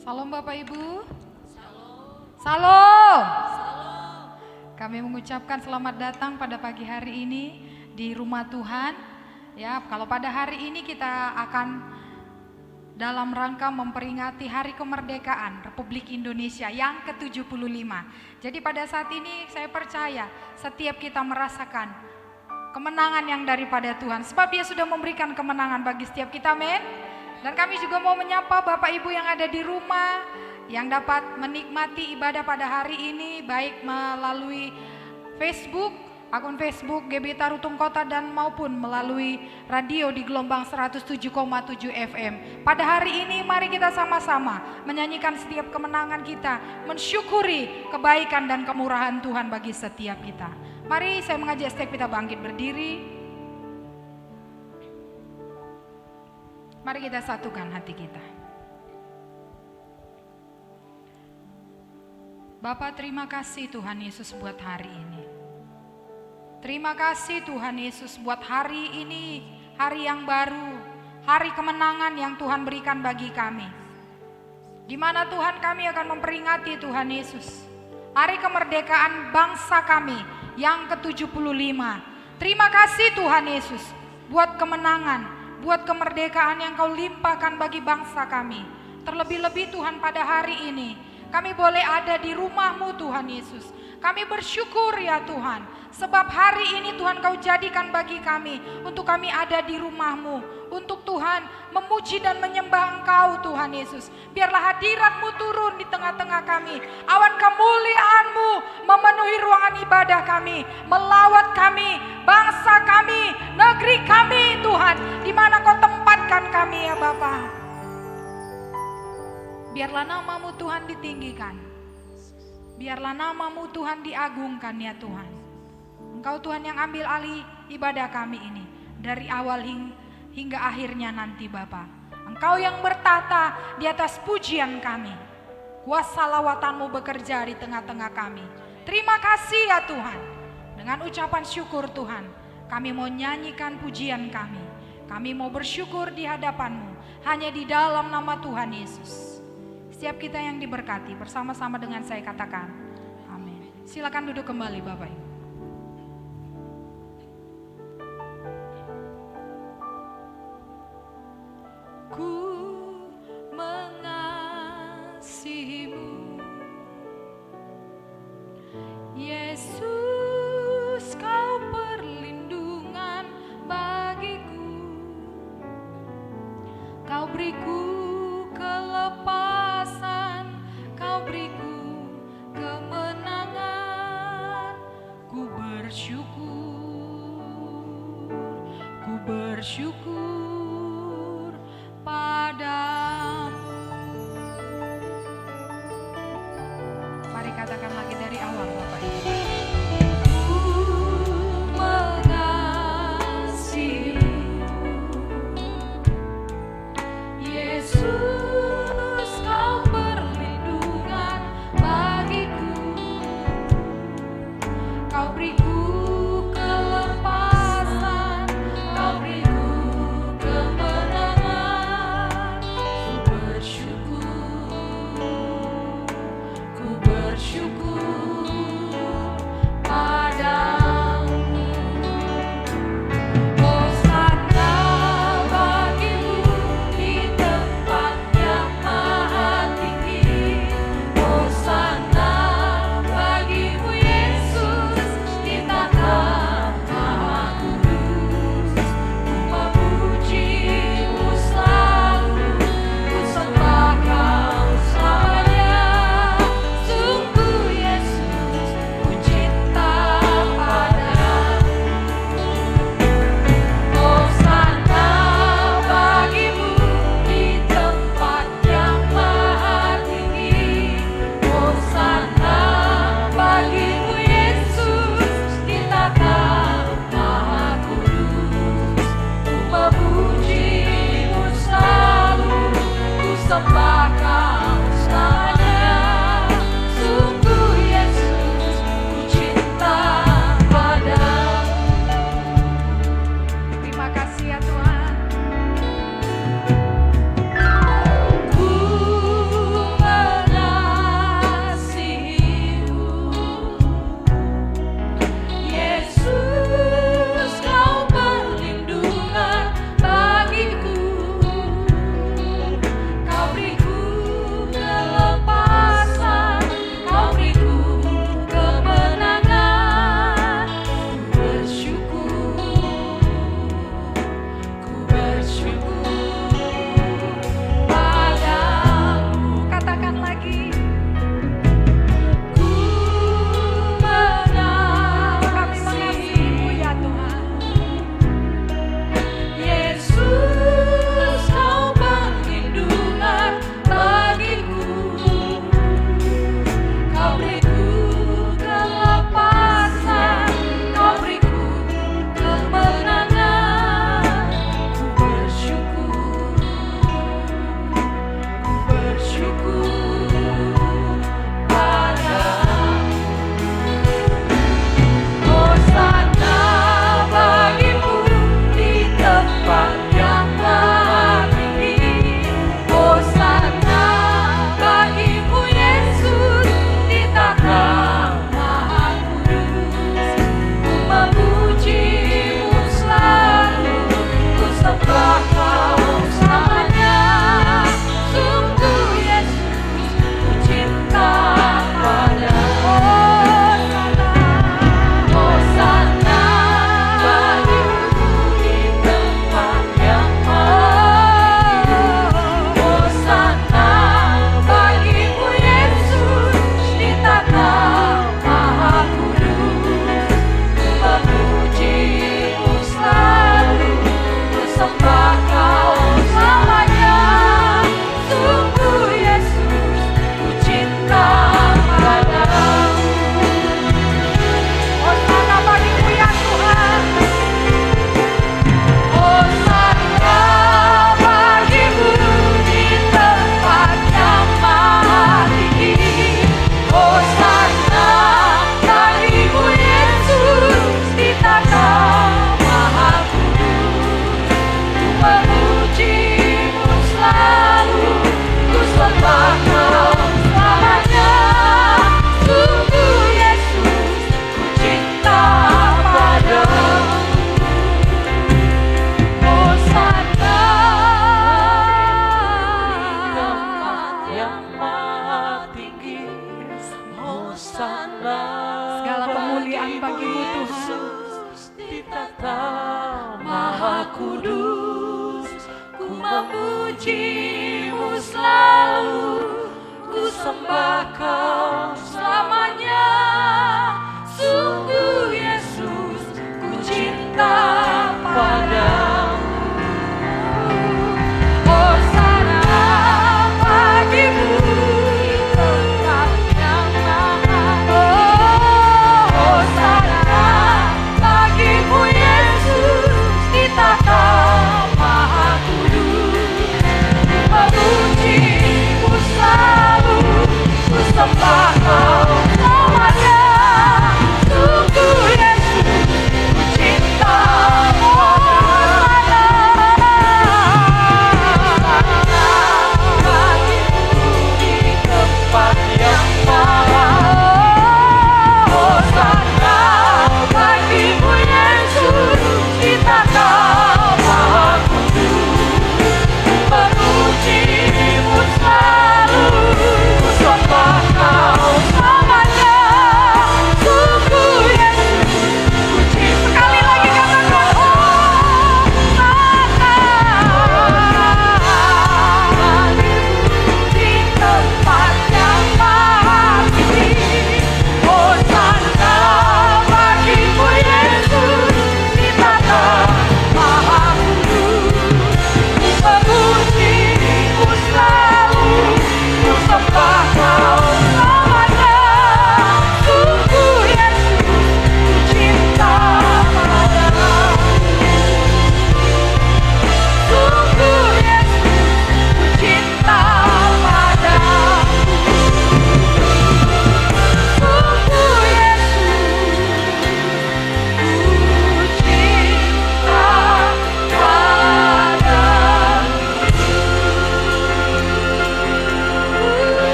Salam Bapak Ibu. Salam. Kami mengucapkan selamat datang pada pagi hari ini di rumah Tuhan. Ya, kalau pada hari ini kita akan dalam rangka memperingati Hari Kemerdekaan Republik Indonesia yang ke-75. Jadi pada saat ini saya percaya setiap kita merasakan kemenangan yang daripada Tuhan, sebab Dia sudah memberikan kemenangan bagi setiap kita, men. Dan kami juga mau menyapa Bapak Ibu yang ada di rumah, yang dapat menikmati ibadah pada hari ini, baik melalui Facebook, akun Facebook GBI Tarutung Kota, dan maupun melalui radio di gelombang 107,7 FM. Pada hari ini mari kita sama-sama menyanyikan setiap kemenangan kita, mensyukuri kebaikan dan kemurahan Tuhan bagi setiap kita. Mari saya mengajak setiap kita bangkit berdiri. Mari kita satukan hati kita. Bapa, terima kasih Tuhan Yesus buat hari ini. Terima kasih Tuhan Yesus buat hari ini, hari yang baru, hari kemenangan yang Tuhan berikan bagi kami. Di mana Tuhan kami akan memperingati Tuhan Yesus, hari kemerdekaan bangsa kami yang ke-75. Terima kasih Tuhan Yesus buat kemenangan, buat kemerdekaan yang Kau limpahkan bagi bangsa kami. Terlebih-lebih Tuhan pada hari ini kami boleh ada di rumah-Mu Tuhan Yesus. Kami bersyukur ya Tuhan, sebab hari ini Tuhan Kau jadikan bagi kami untuk kami ada di rumah-Mu, untuk Tuhan memuji dan menyembah Engkau Tuhan Yesus. Biarlah hadirat-Mu turun di tengah-tengah kami, awan kemuliaan-Mu memenuhi ruangan ibadah kami, melawat kami, bangsa kami, negeri kami Tuhan, di mana Kau tempatkan kami ya Bapa. Biarlah nama-Mu Tuhan ditinggikan, biarlah nama-Mu Tuhan diagungkan ya Tuhan. Engkau Tuhan yang ambil alih ibadah kami ini dari awal hingga akhirnya nanti Bapa. Engkau yang bertata di atas pujian kami. Kuasa lawatan-Mu bekerja di tengah-tengah kami. Terima kasih ya Tuhan. Dengan ucapan syukur Tuhan, kami mau nyanyikan pujian kami. Kami mau bersyukur di hadapan-Mu hanya di dalam nama Tuhan Yesus. Setiap kita yang diberkati bersama-sama dengan saya katakan amin. Silakan duduk kembali Bapak Ibu. Ku mengasihimu Yesus, Kau perlindungan bagiku. Kau beriku kelepasan, Kau beriku kemenangan. Ku bersyukur padamu. Mari katakan lagi dari awal Bapak Ibu. Bersyukur Kudus, ku memuji-Mu selalu, ku sembah Kau selamanya. Sungguh Yesus, ku cinta padamu. Hosana bagimu, Tuhan yang maha. Hosana bagimu Yesus, di tahta Maha Kudus. Ku memuji-Mu selalu, ku sembah Kau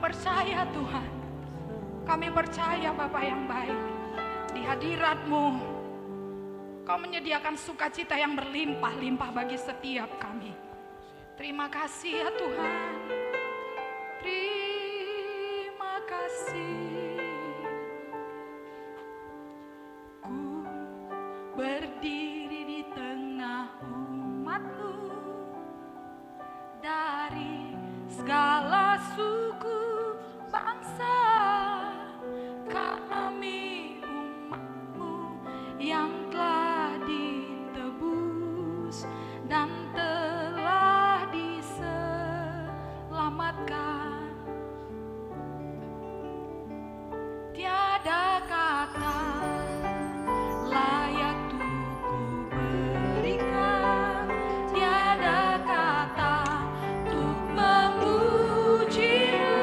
percaya Tuhan, kami percaya Bapa yang baik, di hadirat-Mu Kau menyediakan sukacita yang berlimpah-limpah bagi setiap kami. Terima kasih ya Tuhan. Terima kasih. Ku berdiri di tengah umat-Mu, dari segala suku bangsa, kami umat-Mu yang telah ditebus dan telah diselamatkan. Tiada kata layak untuk ku berikan, tiada kata untuk memuji-Mu.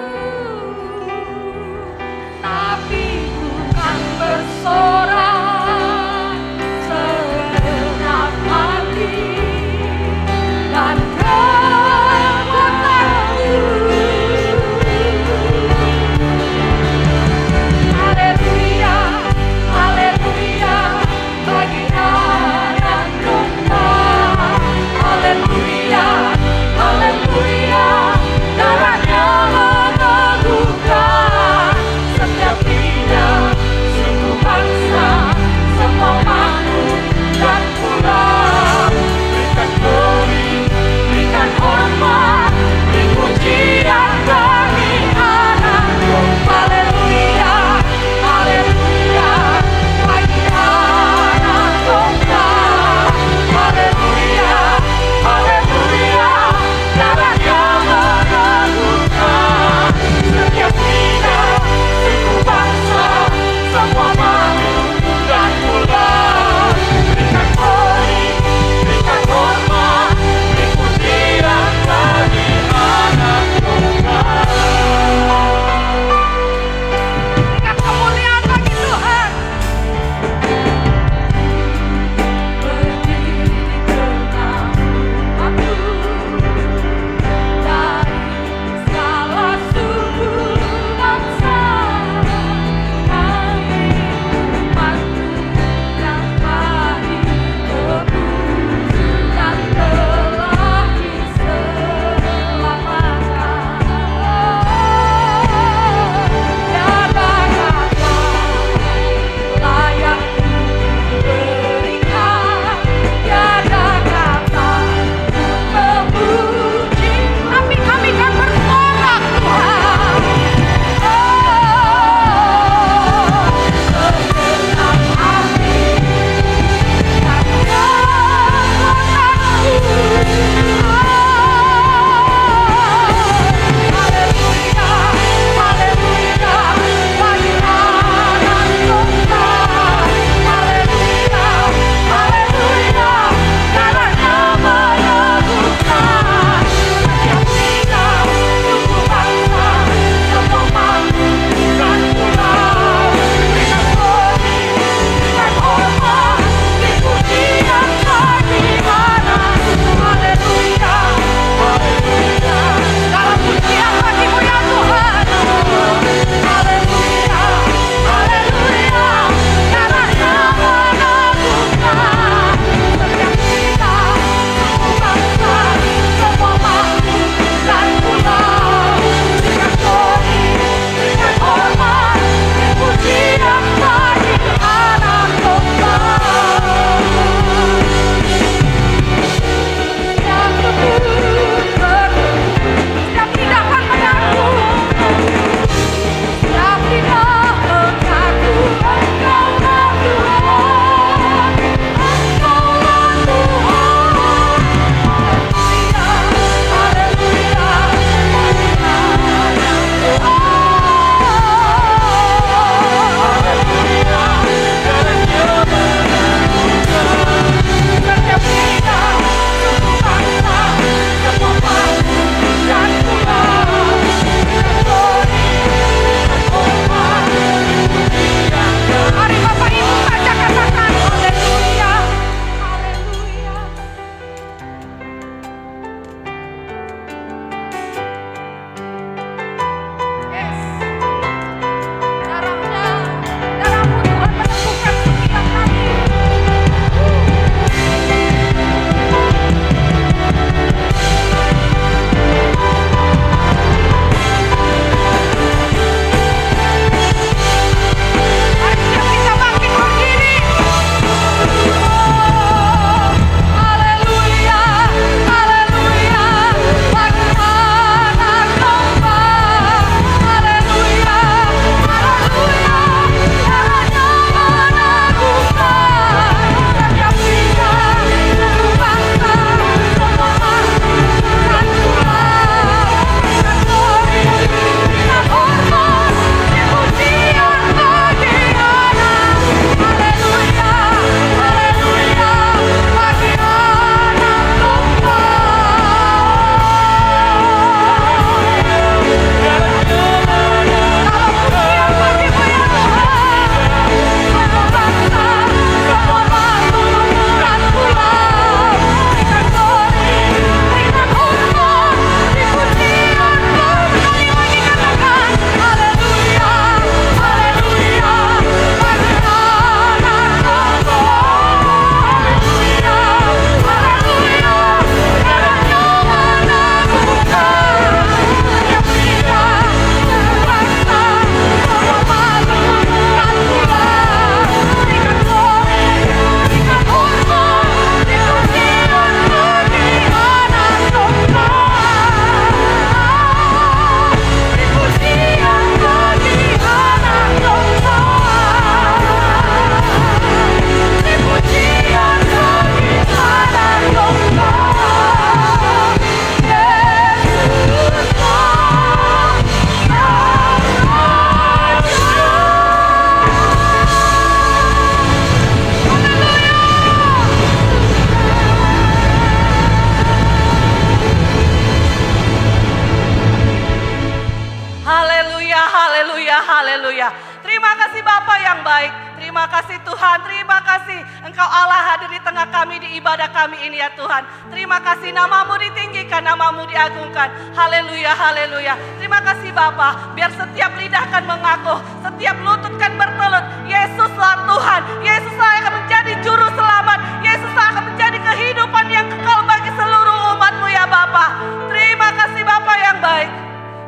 haleluya. Terima kasih Bapa yang baik. Terima kasih Tuhan, terima kasih Engkau Allah hadir di tengah kami di ibadah kami ini ya Tuhan. Terima kasih namamu ditinggikan, namamu diagungkan. Haleluya, haleluya. Terima kasih Bapa, biar setiap lidah kan mengaku, setiap lutut kan bertelut, Yesuslah Tuhan, Yesuslah yang akan menjadi juru selamat, Yesuslah akan menjadi kehidupan yang kekal bagi seluruh umat-Mu ya Bapa. Terima kasih Bapa yang baik.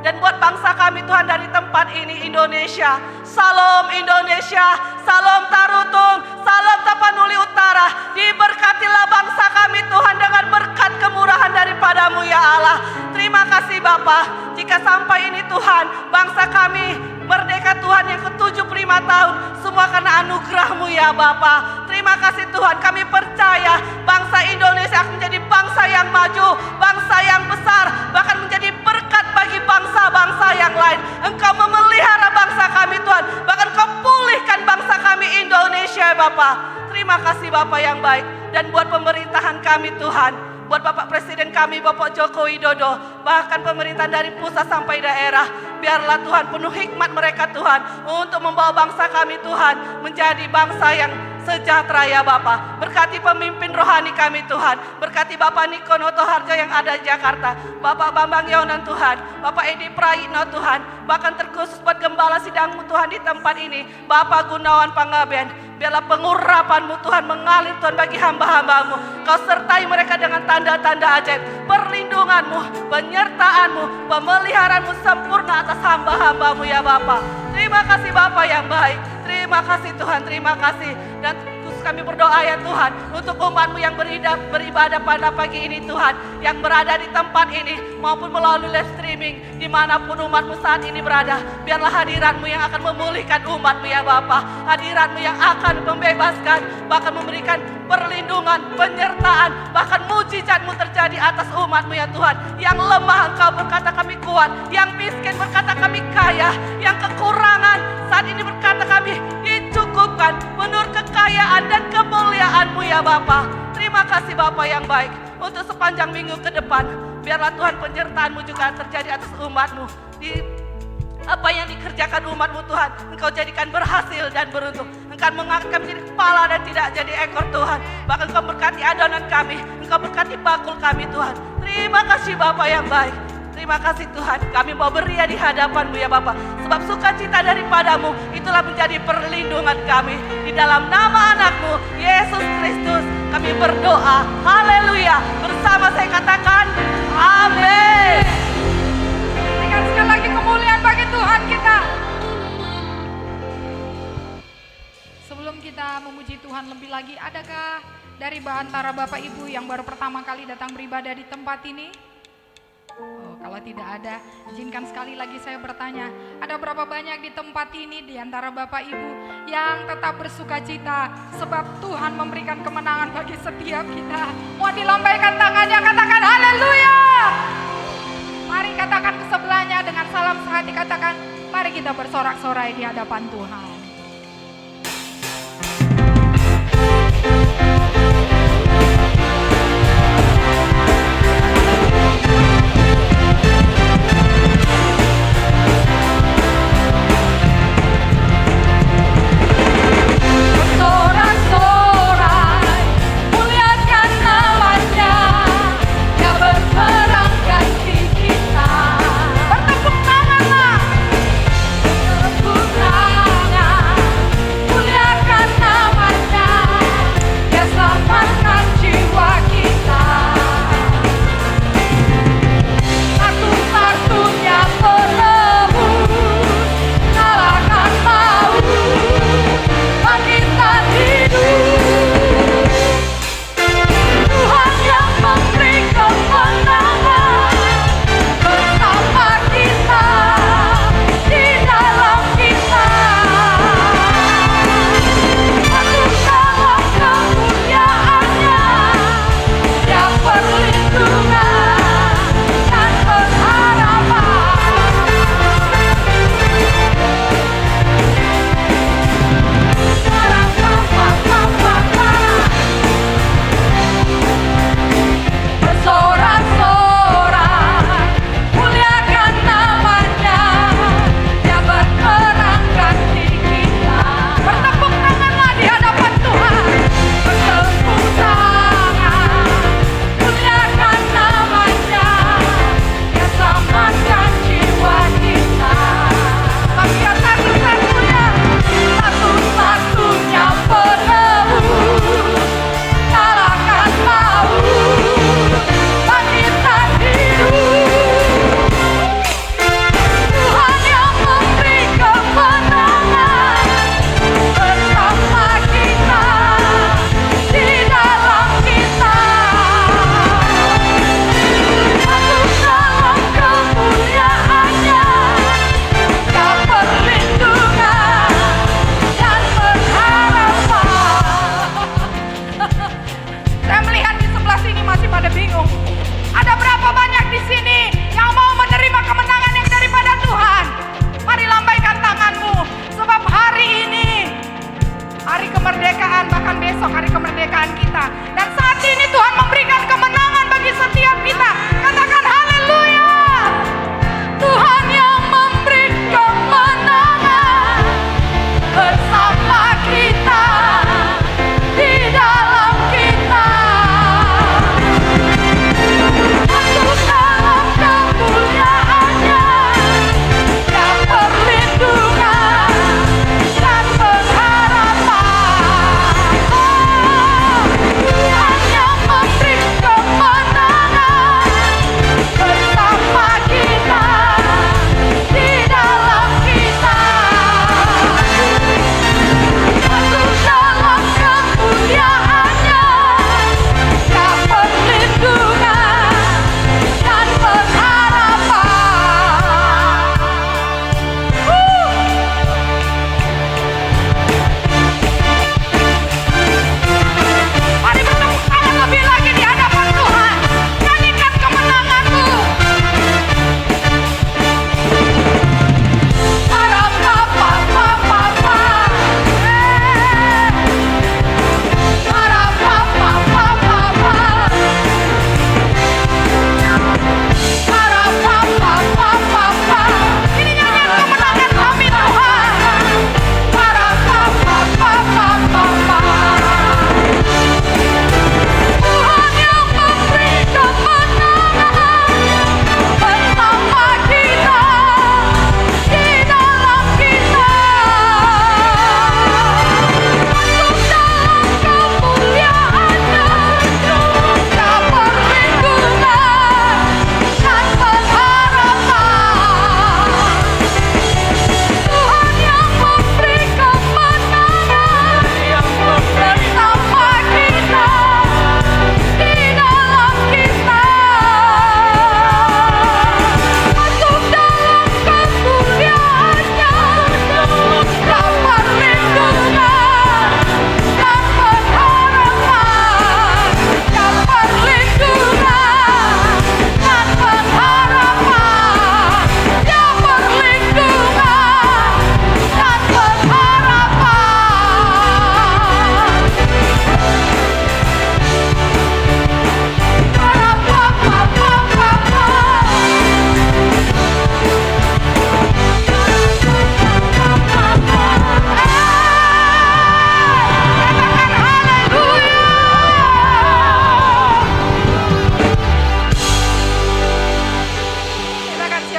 Dan buat bangsa kami Tuhan dari tempat ini Indonesia. Salam Indonesia, salam Tarutung, salam Tapanuli Utara. Diberkatilah bangsa kami Tuhan dengan berkat kemurahan daripada-Mu ya Allah. Terima kasih Bapa. Jika sampai ini Tuhan, bangsa kami merdeka Tuhan yang ke-75 tahun. Semua karena anugerah-Mu ya Bapa. Terima kasih Tuhan, kami percaya bangsa Indonesia akan menjadi bangsa yang maju, bangsa yang besar, bahkan menjadi berkat bagi bangsa-bangsa yang lain. Engkau memelihara bangsa kami Tuhan, bahkan Engkau pulihkan bangsa kami Indonesia Bapa. Terima kasih Bapa yang baik. Dan buat pemerintahan kami Tuhan, buat Bapak Presiden kami Bapak Joko Widodo, bahkan pemerintahan dari pusat sampai daerah, biarlah Tuhan penuh hikmat mereka Tuhan untuk membawa bangsa kami Tuhan menjadi bangsa yang sejahtera ya Bapa. Berkati pemimpin rohani kami Tuhan, berkati Bapak Niko Notoharjo yang ada di Jakarta, Bapak Bambang Yonan Tuhan, Bapak Edi Prayitno Tuhan, bahkan terkhusus buat gembala sidang-Mu Tuhan di tempat ini, Bapak Gunawan Pangabean. Biarlah pengurapan-Mu Tuhan mengalir Tuhan bagi hamba-hamba-Mu. Kau sertai mereka dengan tanda-tanda ajaib, perlindungan-Mu, penyertaan-Mu, pemeliharaan-Mu sempurna atas hamba-hamba-Mu ya Bapa. Terima kasih Bapa yang baik. Terima kasih Tuhan, terima kasih. Dan khusus kami berdoa ya Tuhan untuk umat-Mu yang beribadah pada pagi ini Tuhan, yang berada di tempat ini maupun melalui live streaming, dimanapun umat-Mu saat ini berada. Biarlah hadirat-Mu yang akan memulihkan umat-Mu ya Bapa. Hadirat-Mu yang akan membebaskan, bahkan memberikan perlindungan, penyertaan, bahkan mujizat-Mu terjadi atas umat-Mu ya Tuhan. Yang lemah Engkau berkata kami kuat, yang miskin berkata kami kaya, yang kekurangan saat ini berkata kami dicukupkan menurut kekayaan dan kemuliaan-Mu ya Bapa. Terima kasih Bapa yang baik. Untuk sepanjang minggu ke depan, biarlah Tuhan penyertaan-Mu juga terjadi atas umat-Mu. Di apa yang dikerjakan umat-Mu Tuhan, Engkau jadikan berhasil dan beruntung. Engkau mengangkat kami menjadi kepala dan tidak jadi ekor Tuhan. Bahkan Engkau berkati adonan kami, Engkau berkati bakul kami Tuhan. Terima kasih Bapa yang baik. Terima kasih Tuhan, kami mau beria di hadapan-Mu ya Bapa. Sebab sukacita daripada-Mu itulah menjadi perlindungan kami. Di dalam nama anak-Mu, Yesus Kristus, kami berdoa. Haleluya. Bersama saya katakan, amin. Berikan sekali lagi kemuliaan bagi Tuhan kita. Sebelum kita memuji Tuhan lebih lagi, adakah dari antara Bapak Ibu yang baru pertama kali datang beribadah di tempat ini? Oh, kalau tidak ada, izinkan sekali lagi saya bertanya, ada berapa banyak di tempat ini di antara Bapak Ibu yang tetap bersuka cita sebab Tuhan memberikan kemenangan bagi setiap kita? Mau dilambaikan tangannya, katakan haleluya. Mari katakan ke sebelahnya dengan salam sehati, katakan mari kita bersorak-sorai di hadapan Tuhan. Sorak-sorai, muliakan namanya, Dia berperang ganti kita. Bertepuk tanganlah. Bertepuk tangan.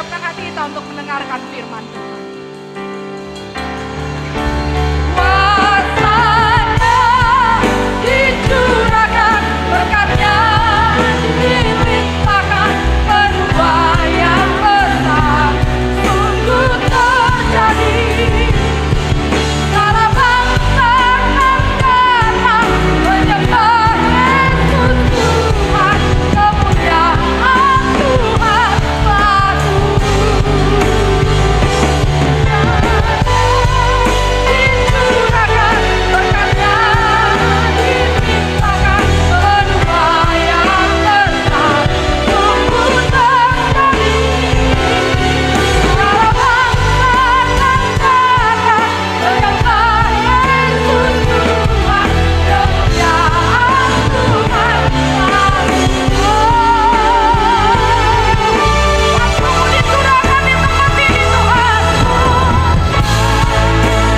siapkan hati kita untuk mendengarkan firman Tuhan. Kuasanya dicurahkan, berkatnya dilimpahkan, perubahan besar sungguh terjadi. Segala bangsa akan datang menyembah Yesus Tuhan, kemuliaan Tuhan selalu. Dicurahkan, berkatnya dilimpahkan, perubahan besar sungguh terjadi. Segala bangsa akan datang menyembah Yesus Tuhan, kemuliaan Tuhan selalu. Waktumu dicurahkan di tempat ini Tuhan.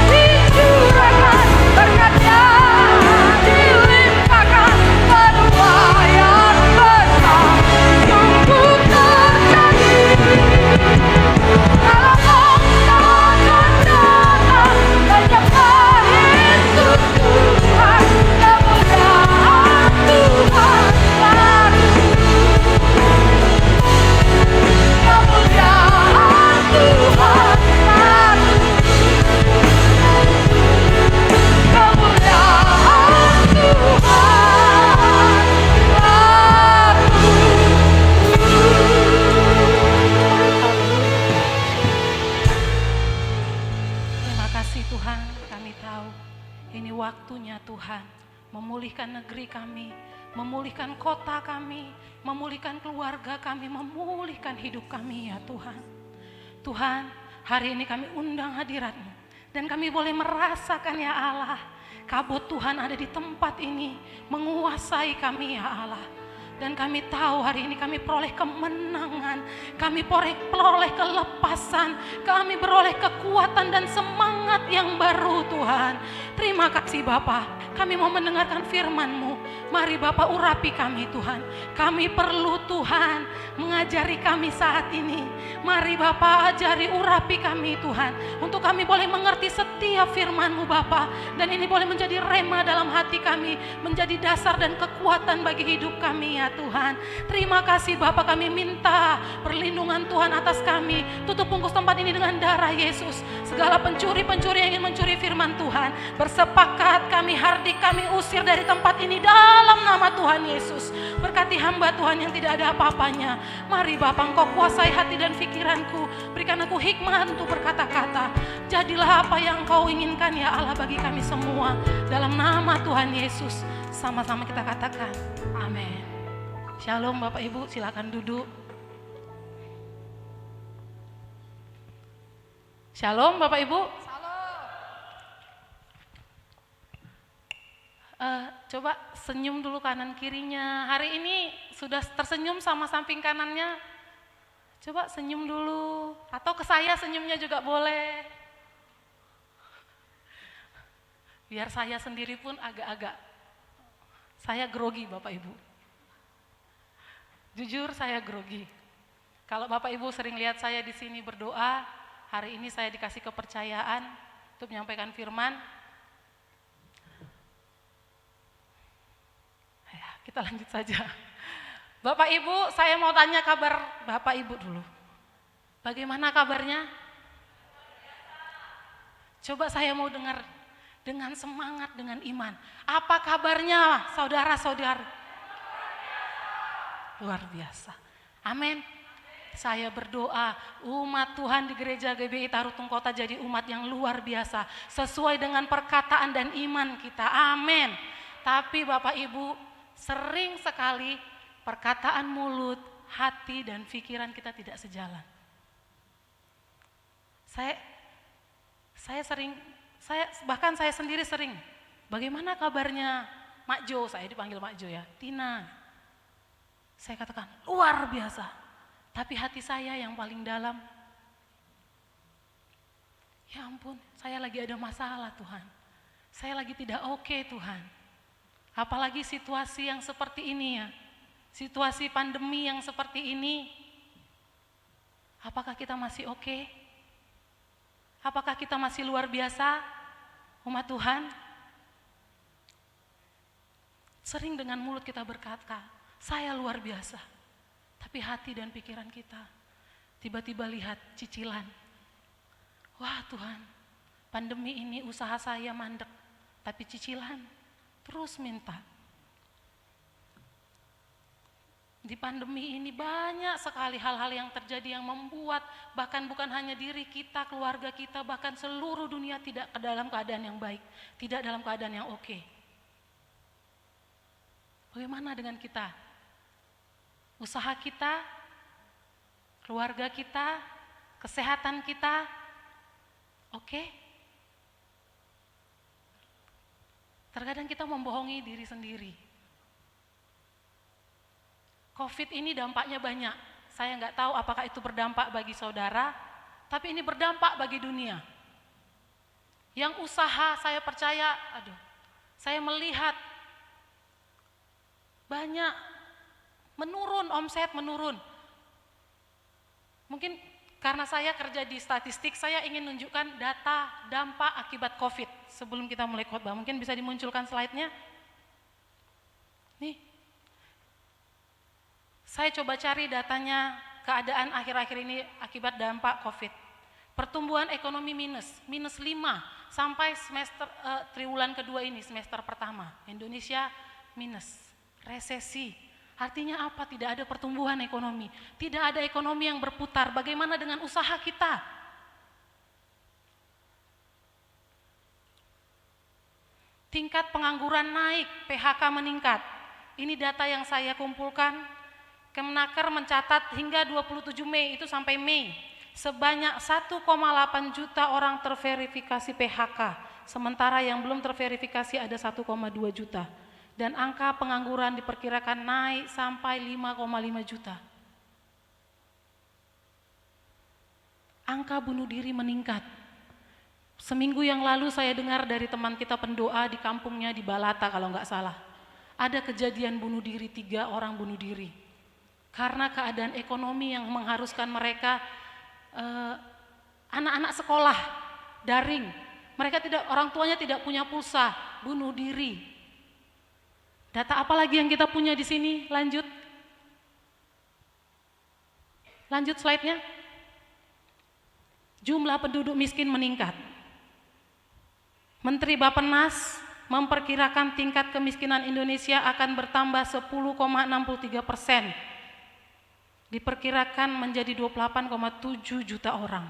Dicurahkan, berkatnya dilimpahkan, perubahan besar sungguh terjadi. Segala bangsa akan datang menyembah Yesus Tuhan, kemuliaan Tuhan selalu. Kemuliaan Tuhan selalu. Kemuliaan Terima kasih Tuhan, kami tahu ini waktunya Tuhan memulihkan negeri kami, memulihkan kota kami, memulihkan keluarga kami, memulihkan hidup kami ya Tuhan. Tuhan, hari ini kami undang hadirat-Mu dan kami boleh merasakan ya Allah, kabut Tuhan ada di tempat ini menguasai kami ya Allah. Dan kami tahu hari ini kami peroleh kemenangan, kami peroleh kelepasan, kami beroleh kekuatan dan semangat yang baru Tuhan. Terima kasih Bapa, kami mau mendengarkan firman-Mu. Mari Bapa urapi kami Tuhan, kami perlu Tuhan mengajari kami saat ini. Mari Bapa ajari urapi kami Tuhan, untuk kami boleh mengerti setiap firman-Mu Bapa. Dan ini boleh menjadi rema dalam hati kami, menjadi dasar dan kekuatan bagi hidup kami ya Tuhan. Terima kasih Bapa, kami minta perlindungan Tuhan atas kami. Tutup bungkus tempat ini dengan darah Yesus. Segala pencuri-pencuri yang ingin mencuri firman Tuhan, bersepakat kami hardik, kami usir dari tempat ini dalam nama Tuhan Yesus. Berkati hamba Tuhan yang tidak ada apa-apanya. Mari Bapa, Engkau kuasai hati dan pikiranku. Berikan aku hikmat untuk berkata-kata. Jadilah apa yang Engkau inginkan ya Allah bagi kami semua. Dalam nama Tuhan Yesus. Sama-sama kita katakan amin. Shalom Bapak Ibu, silakan duduk. Shalom Bapak Ibu. Coba senyum dulu kanan kirinya. Hari ini sudah tersenyum sama samping kanannya. Coba senyum dulu. Atau ke saya senyumnya juga boleh. Biar saya sendiri pun agak-agak. Saya grogi Bapak Ibu. Jujur saya grogi. Kalau Bapak Ibu sering lihat saya di sini berdoa, hari ini saya dikasih kepercayaan untuk menyampaikan firman. Ya, kita lanjut saja. Bapak Ibu, saya mau tanya kabar Bapak Ibu dulu. Bagaimana kabarnya? Coba saya mau dengar dengan semangat, dengan iman. Apa kabarnya saudara-saudara? Luar biasa. Amin. Saya berdoa umat Tuhan di gereja GBI Tarutung Kota jadi umat yang luar biasa. Sesuai dengan perkataan dan iman kita. Amin. Tapi Bapak Ibu, sering sekali perkataan mulut, hati dan pikiran kita tidak sejalan. Bahkan saya sendiri sering, bagaimana kabarnya Mak Jo, saya dipanggil Mak Jo ya, Tina. Saya katakan luar biasa, tapi hati saya yang paling dalam, ya ampun, saya lagi ada masalah Tuhan. Saya lagi tidak oke Tuhan. Apalagi situasi yang seperti ini ya, situasi pandemi yang seperti ini. Apakah kita masih oke? Apakah kita masih luar biasa, umat Tuhan? Sering dengan mulut kita berkata, saya luar biasa. Tapi hati dan pikiran kita tiba-tiba lihat cicilan. Wah Tuhan, pandemi ini usaha saya mandek, tapi cicilan terus minta. Di pandemi ini banyak sekali hal-hal yang terjadi yang membuat bahkan bukan hanya diri kita, keluarga kita, bahkan seluruh dunia tidak dalam keadaan yang baik, tidak dalam keadaan yang oke. Bagaimana dengan kita? Usaha kita, keluarga kita, kesehatan kita, oke? Terkadang kita membohongi diri sendiri. COVID ini dampaknya banyak. Saya nggak tahu apakah itu berdampak bagi saudara, tapi ini berdampak bagi dunia. Yang usaha saya percaya, saya melihat banyak menurun, omset menurun. Mungkin karena saya kerja di statistik, saya ingin menunjukkan data dampak akibat COVID sebelum kita mulai khotbah. Mungkin bisa dimunculkan slide-nya. Nih, saya coba cari datanya keadaan akhir-akhir ini akibat dampak COVID. Pertumbuhan ekonomi minus 5 sampai semester triwulan kedua ini, semester pertama. Indonesia minus, resesi. Artinya apa? Tidak ada pertumbuhan ekonomi, tidak ada ekonomi yang berputar. Bagaimana dengan usaha kita? Tingkat pengangguran naik, PHK meningkat. Ini data yang saya kumpulkan. Kemenaker mencatat hingga 27 Mei, itu sampai Mei, sebanyak 1,8 juta orang terverifikasi PHK, sementara yang belum terverifikasi ada 1,2 juta. Dan angka pengangguran diperkirakan naik sampai 5,5 juta. Angka bunuh diri meningkat. Seminggu yang lalu saya dengar dari teman kita pendoa di kampungnya di Balata kalau nggak salah. Ada kejadian bunuh diri, 3 orang bunuh diri. Karena keadaan ekonomi yang mengharuskan mereka anak-anak sekolah daring. Mereka orang tuanya tidak punya pulsa, bunuh diri. Data apa lagi yang kita punya di sini? Lanjut slide-nya. Jumlah penduduk miskin meningkat. Menteri Bappenas memperkirakan tingkat kemiskinan Indonesia akan bertambah 10,63%. Diperkirakan menjadi 28,7 juta orang.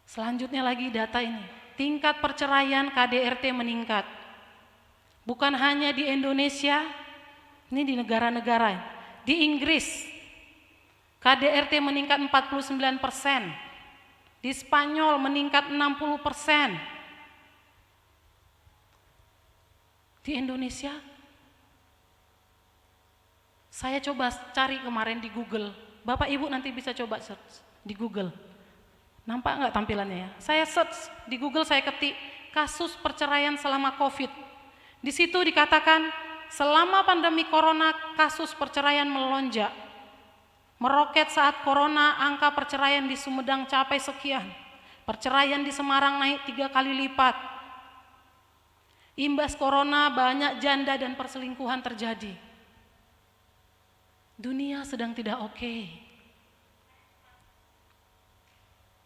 Selanjutnya lagi data ini. Tingkat perceraian KDRT meningkat. Bukan hanya di Indonesia, ini di negara-negara. Di Inggris, KDRT meningkat 49%. Di Spanyol meningkat 60%. Di Indonesia, saya coba cari kemarin di Google. Bapak Ibu nanti bisa coba search di Google. Nampak nggak tampilannya ya? Saya search di Google, saya ketik kasus perceraian selama COVID. Di situ dikatakan selama pandemi corona kasus perceraian melonjak. Meroket saat corona, angka perceraian di Sumedang capai sekian. Perceraian di Semarang naik 3 kali lipat. Imbas corona banyak janda dan perselingkuhan terjadi. Dunia sedang tidak oke.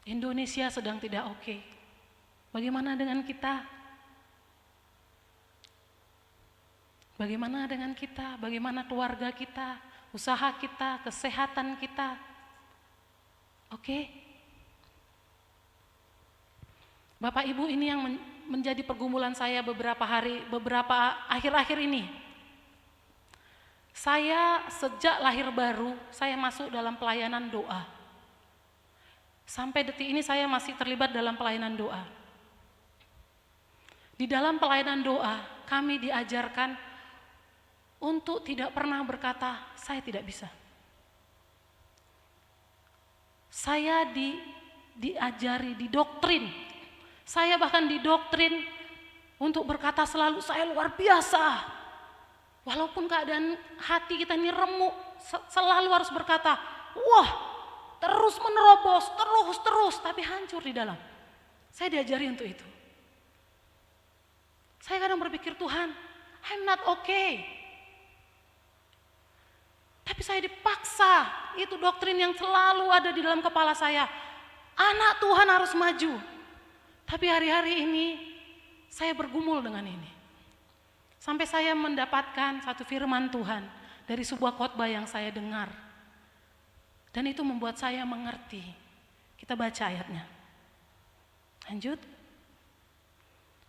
Indonesia sedang tidak oke. Bagaimana dengan kita? Bagaimana dengan kita? Bagaimana keluarga kita? Usaha kita, kesehatan kita? Oke? Bapak Ibu, ini yang menjadi pergumulan saya beberapa akhir-akhir ini. Saya sejak lahir baru, saya masuk dalam pelayanan doa. Sampai detik ini saya masih terlibat dalam pelayanan doa. Di dalam pelayanan doa, kami diajarkan untuk tidak pernah berkata, saya tidak bisa. Saya diajari, didoktrin. Saya bahkan didoktrin untuk berkata selalu, saya luar biasa. Walaupun keadaan hati kita ini remuk, selalu harus berkata, wah terus menerobos, terus, tapi hancur di dalam. Saya diajari untuk itu. Saya kadang berpikir, Tuhan, I'm not okay. Tapi saya dipaksa, itu doktrin yang selalu ada di dalam kepala saya. Anak Tuhan harus maju. Tapi hari-hari ini saya bergumul dengan ini. Sampai saya mendapatkan satu firman Tuhan dari sebuah khotbah yang saya dengar. Dan itu membuat saya mengerti. Kita baca ayatnya. Lanjut.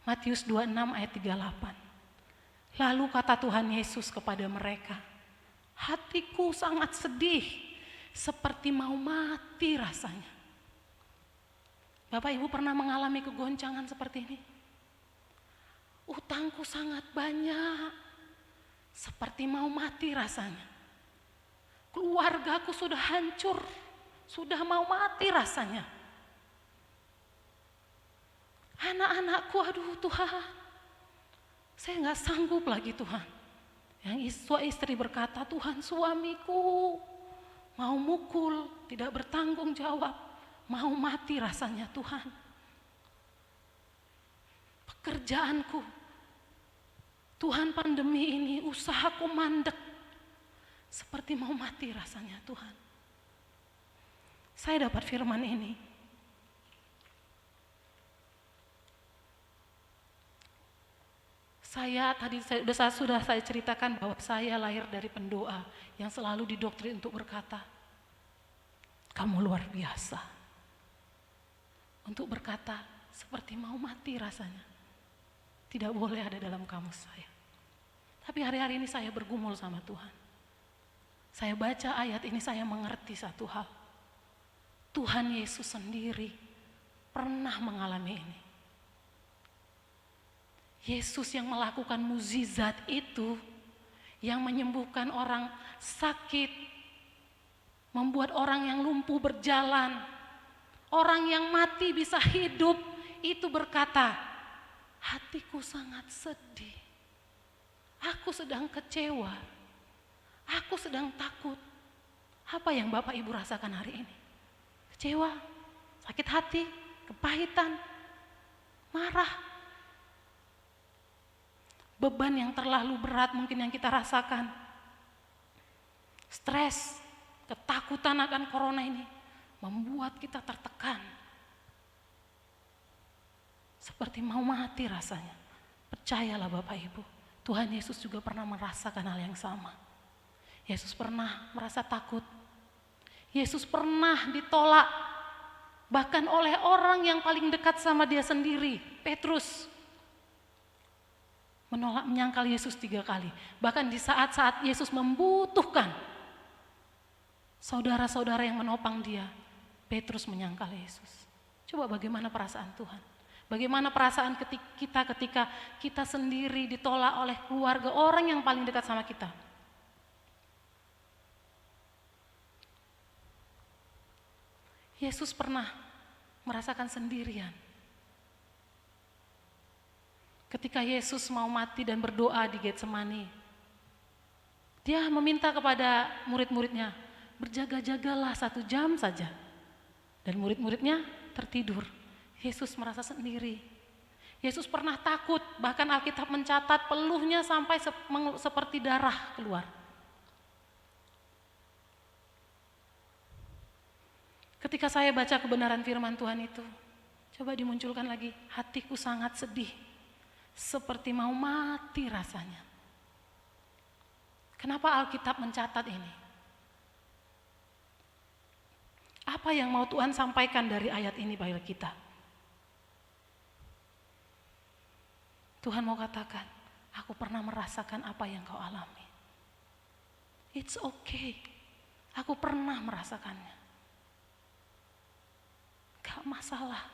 Matius 26 ayat 38. Lalu kata Tuhan Yesus kepada mereka, hatiku sangat sedih, seperti mau mati rasanya. Bapak Ibu pernah mengalami kegoncangan seperti ini? Utangku sangat banyak, seperti mau mati rasanya. Keluargaku sudah hancur, sudah mau mati rasanya. Anak-anakku, aduh Tuhan, saya nggak sanggup lagi Tuhan. Yang istri berkata, Tuhan suamiku mau mukul, tidak bertanggung jawab, mau mati rasanya Tuhan. Pekerjaanku, Tuhan pandemi ini usahaku mandek, seperti mau mati rasanya Tuhan. Saya dapat firman ini. Sudah saya ceritakan bahwa saya lahir dari pendoa yang selalu didoktrin untuk berkata, kamu luar biasa. Untuk berkata, seperti mau mati rasanya. Tidak boleh ada dalam kamus saya. Tapi hari-hari ini saya bergumul sama Tuhan. Saya baca ayat ini, saya mengerti satu hal. Tuhan Yesus sendiri pernah mengalami ini. Yesus yang melakukan mukjizat itu, yang menyembuhkan orang sakit, membuat orang yang lumpuh berjalan, orang yang mati bisa hidup, itu berkata, hatiku sangat sedih, aku sedang kecewa, aku sedang takut. Apa yang Bapak Ibu rasakan hari ini? Kecewa, sakit hati, kepahitan, marah. Beban yang terlalu berat mungkin yang kita rasakan. Stres, ketakutan akan corona ini membuat kita tertekan. Seperti mau mati rasanya. Percayalah Bapak Ibu, Tuhan Yesus juga pernah merasakan hal yang sama. Yesus pernah merasa takut. Yesus pernah ditolak bahkan oleh orang yang paling dekat sama dia sendiri, Petrus. Menolak, menyangkal Yesus 3 kali. Bahkan di saat-saat Yesus membutuhkan saudara-saudara yang menopang dia, Petrus menyangkal Yesus. Coba bagaimana perasaan Tuhan? Bagaimana perasaan kita ketika kita sendiri ditolak oleh keluarga, orang yang paling dekat sama kita? Yesus pernah merasakan sendirian. Ketika Yesus mau mati dan berdoa di Getsemani, dia meminta kepada murid-muridnya, berjaga-jagalah 1 jam saja. Dan murid-muridnya tertidur. Yesus merasa sendiri. Yesus pernah takut, bahkan Alkitab mencatat peluhnya sampai seperti darah keluar. Ketika saya baca kebenaran firman Tuhan itu, coba dimunculkan lagi, hatiku sangat sedih. Seperti mau mati rasanya. Kenapa Alkitab mencatat ini? Apa yang mau Tuhan sampaikan dari ayat ini bagi kita? Tuhan mau katakan, aku pernah merasakan apa yang kau alami. It's okay. Aku pernah merasakannya. Gak masalah.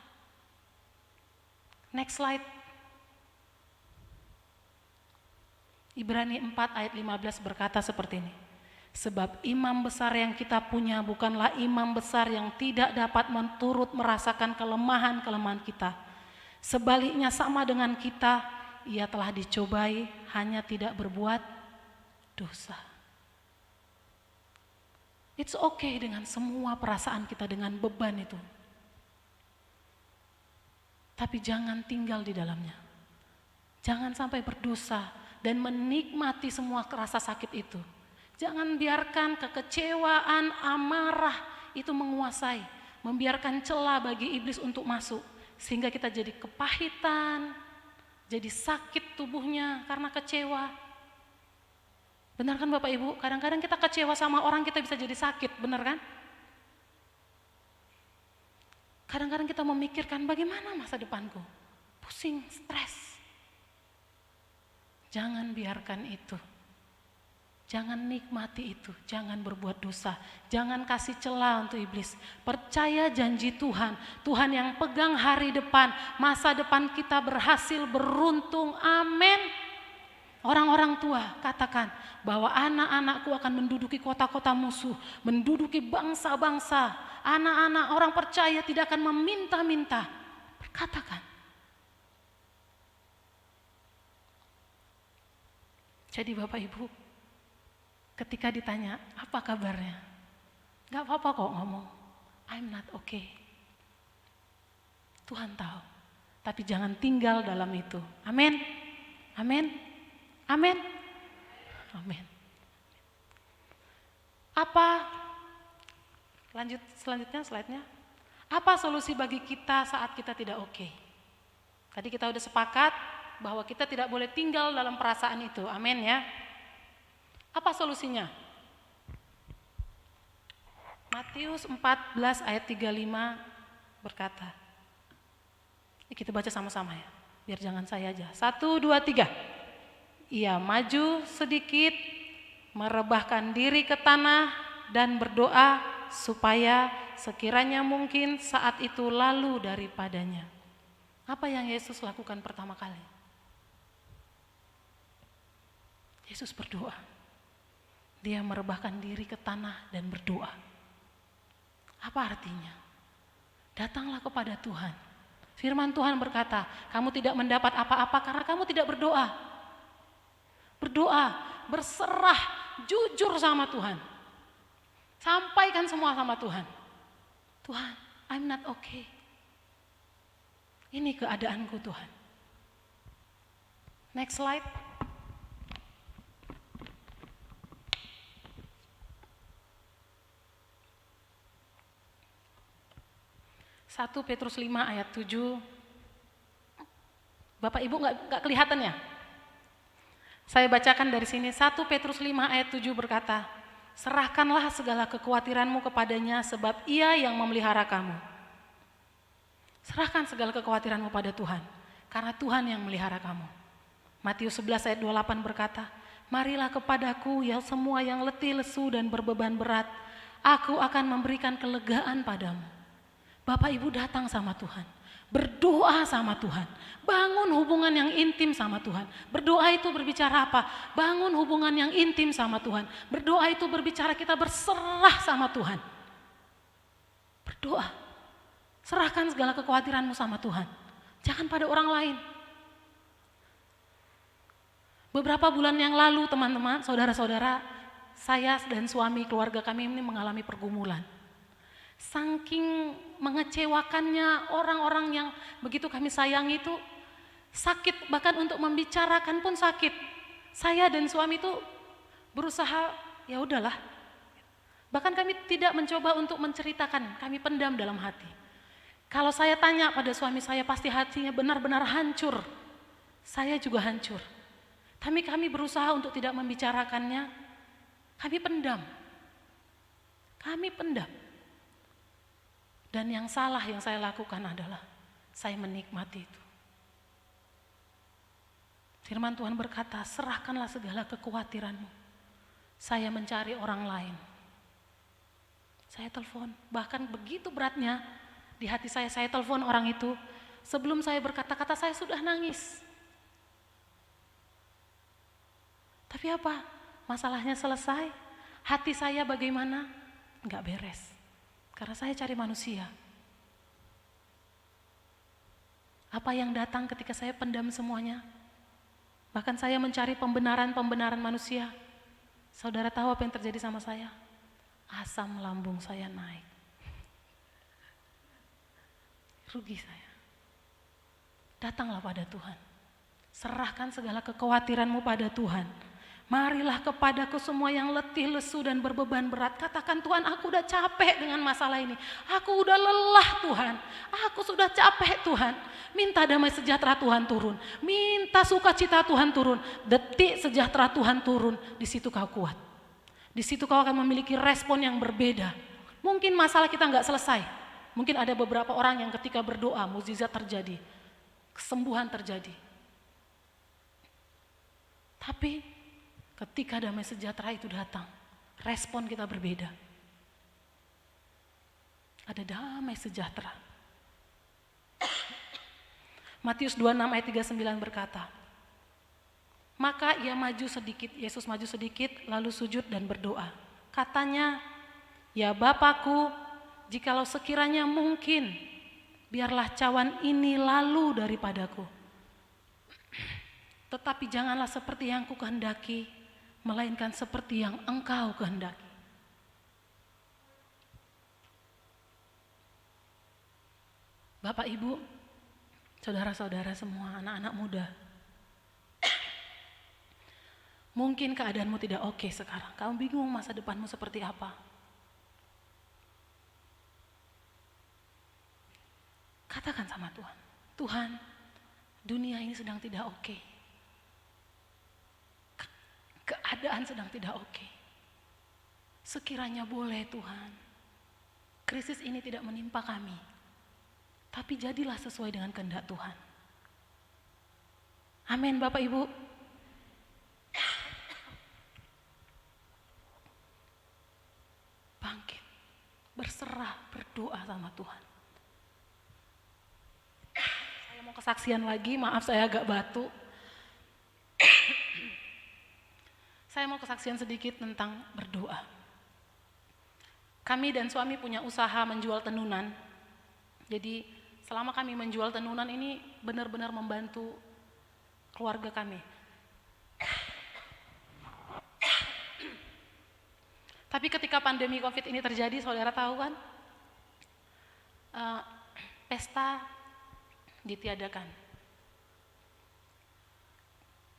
Next slide. Ibrani 4 ayat 15 berkata seperti ini. Sebab imam besar yang kita punya bukanlah imam besar yang tidak dapat menturut merasakan kelemahan-kelemahan kita. Sebaliknya sama dengan kita, ia telah dicobai, hanya tidak berbuat dosa. It's okay dengan semua perasaan kita, dengan beban itu. Tapi jangan tinggal di dalamnya. Jangan sampai berdosa dan menikmati semua rasa sakit itu. Jangan biarkan kekecewaan, amarah itu menguasai, membiarkan celah bagi iblis untuk masuk, sehingga kita jadi kepahitan, jadi sakit tubuhnya karena kecewa. Benar kan Bapak Ibu? Kadang-kadang kita kecewa sama orang, kita bisa jadi sakit, benar kan? Kadang-kadang kita memikirkan bagaimana masa depanku, pusing, stres. Jangan biarkan itu. Jangan nikmati itu, jangan berbuat dosa, jangan kasih celah untuk iblis. Percaya janji Tuhan, Tuhan yang pegang hari depan, masa depan kita berhasil, beruntung, amin. Orang-orang tua katakan bahwa anak-anakku akan menduduki kota-kota musuh, menduduki bangsa-bangsa. Anak-anak orang percaya tidak akan meminta-minta. Katakan. Jadi Bapak Ibu, ketika ditanya, apa kabarnya? Gak apa-apa kok ngomong, I'm not okay. Tuhan tahu, tapi jangan tinggal dalam itu. Amin, amin, amin, amin. Apa, selanjutnya slide-nya. Apa solusi bagi kita saat kita tidak oke? Tadi kita udah sepakat bahwa kita tidak boleh tinggal dalam perasaan itu. Amin ya. Apa solusinya? Matius 14 ayat 35 berkata. Kita baca sama-sama ya, biar jangan saya aja. 1, 2, 3. Ia maju sedikit, merebahkan diri ke tanah dan berdoa supaya sekiranya mungkin saat itu lalu daripadanya. Apa yang Yesus lakukan pertama kali? Yesus berdoa. Dia merebahkan diri ke tanah dan berdoa. Apa artinya? Datanglah kepada Tuhan. Firman Tuhan berkata, kamu tidak mendapat apa-apa karena kamu tidak berdoa. Berdoa, berserah, jujur sama Tuhan. Sampaikan semua sama Tuhan. Tuhan, I'm not okay. Ini keadaanku Tuhan. Next slide. 1 Petrus 5 ayat 7. Bapak Ibu nggak kelihatan ya? Saya bacakan dari sini. 1 Petrus 5 ayat 7 berkata, serahkanlah segala kekhawatiranmu kepadanya sebab ia yang memelihara kamu. Serahkan segala kekhawatiranmu pada Tuhan, karena Tuhan yang memelihara kamu. Matius 11 ayat 28 berkata, marilah kepadaku ya semua yang letih, lesu dan berbeban berat, aku akan memberikan kelegaan padamu. Bapak Ibu datang sama Tuhan, berdoa sama Tuhan, bangun hubungan yang intim sama Tuhan. Berdoa itu berbicara apa? Bangun hubungan yang intim sama Tuhan. Berdoa itu berbicara kita berserah sama Tuhan. Berdoa, serahkan segala kekhawatiranmu sama Tuhan, jangan pada orang lain. Beberapa bulan yang lalu teman-teman, saudara-saudara, saya dan suami keluarga kami ini mengalami pergumulan. Saking mengecewakannya orang-orang yang begitu kami sayangi itu sakit, bahkan untuk membicarakan pun sakit. Saya dan suami itu berusaha ya udahlah. Bahkan kami tidak mencoba untuk menceritakan, kami pendam dalam hati. Kalau saya tanya pada suami saya pasti hatinya benar-benar hancur. Saya juga hancur. Tapi kami berusaha untuk tidak membicarakannya. Kami pendam. Kami pendam. Dan yang salah yang saya lakukan adalah saya menikmati itu. Firman Tuhan berkata, serahkanlah segala kekhawatiranmu. Saya mencari orang lain. Saya telepon, bahkan begitu beratnya di hati saya telepon orang itu. Sebelum saya berkata-kata saya sudah nangis. Tapi apa? Masalahnya selesai. Hati saya bagaimana? Enggak beres. Karena saya cari manusia. Apa yang datang ketika saya pendam semuanya? Bahkan saya mencari pembenaran-pembenaran manusia. Saudara tahu apa yang terjadi sama saya? asam lambung saya naik. Rugi saya. Datanglah pada Tuhan. Serahkan segala kekhawatiranmu pada Tuhan. Marilah kepadaku semua yang letih, lesu dan berbeban berat. Katakan, Tuhan, aku udah capek dengan masalah ini. Aku udah lelah, Tuhan. Aku sudah capek, Tuhan. Minta damai sejahtera Tuhan turun. Minta sukacita Tuhan turun. Detik sejahtera Tuhan turun. Di situ kau kuat. Di situ kau akan memiliki respon yang berbeda. Mungkin masalah kita nggak selesai. Mungkin ada beberapa orang yang ketika berdoa, mukjizat terjadi. Kesembuhan terjadi. Tapi ketika damai sejahtera itu datang, respon kita berbeda. Ada damai sejahtera. Matius 26 ayat 39 berkata, maka ia maju sedikit, Yesus maju sedikit lalu sujud dan berdoa. Katanya, ya Bapakku, jikalau sekiranya mungkin, biarlah cawan ini lalu daripadaku. Tetapi janganlah seperti yang ku kehendaki, melainkan seperti yang Engkau kehendaki. Bapak, Ibu, saudara-saudara semua, anak-anak muda. Mungkin keadaanmu tidak oke sekarang. Kamu bingung masa depanmu seperti apa. Katakan sama Tuhan, Tuhan, dunia ini sedang tidak oke. Keadaan sedang tidak oke. Sekiranya boleh Tuhan, krisis ini tidak menimpa kami, tapi jadilah sesuai dengan kehendak Tuhan. Amin, Bapak Ibu. Bangkit, berserah, berdoa sama Tuhan. Saya mau kesaksian lagi, maaf saya agak batuk. Saya mau kesaksian sedikit tentang berdoa. Kami dan suami punya usaha menjual tenunan. Jadi selama kami menjual tenunan ini benar-benar membantu keluarga kami. Tapi ketika pandemi COVID ini terjadi, saudara tahu kan, pesta ditiadakan.